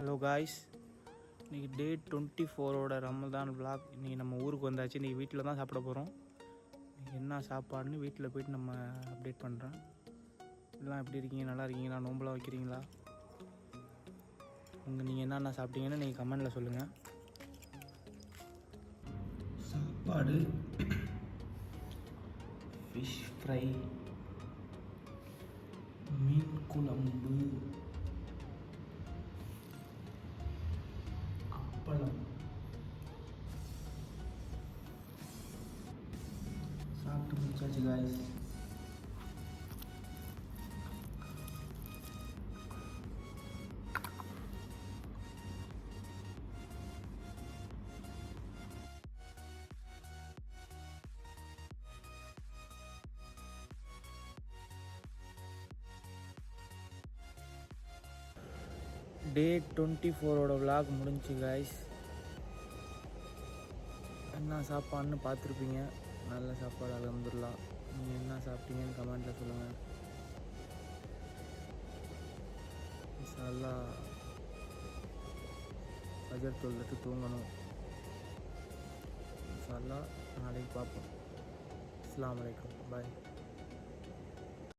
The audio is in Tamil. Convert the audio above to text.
ஹலோ காய்ஸ், இன்றைக்கி டே 24 ரமதான் vlog. இன்றைக்கி நம்ம ஊருக்கு வந்தாச்சு. இன்றைக்கி வீட்டில் தான் சாப்பிட போகிறோம். என்ன சாப்பாடுன்னு வீட்டில் போய்ட்டு நம்ம அப்டேட் பண்ணுறேன். எல்லாம் எப்படி இருக்கீங்க? நல்லா இருக்கீங்களா? நோம்பலாம் வைக்கிறீங்களா? நீங்கள் என்னென்ன சாப்பிட்டீங்கன்னு நீங்கள் கமெண்டில் சொல்லுங்கள். சாப்பாடு ஃபிஷ் ஃப்ரை, மீன் குழம்பு, அப்பளம், சாப்பிட்டு முடிச்சாச்சு காய்ஸ். டே 24 vlog முடிஞ்சு காய்ஸ். என்ன சாப்பாடுன்னு பார்த்துருப்பீங்க. நல்ல சாப்பாடு, அல்ஹம்துலில்லாஹ். நீங்கள் என்ன சாப்பிட்டீங்கன்னு கமெண்ட்டில் சொல்லுங்கள். இன்ஷா அல்லாஹ் ஃபஜர் தொழுதுட்டு தூங்கணும். இன்ஷா அல்லாஹ் நாளைக்கு பார்ப்போம். அஸ்ஸலாமு அலைக்கும், பாய்.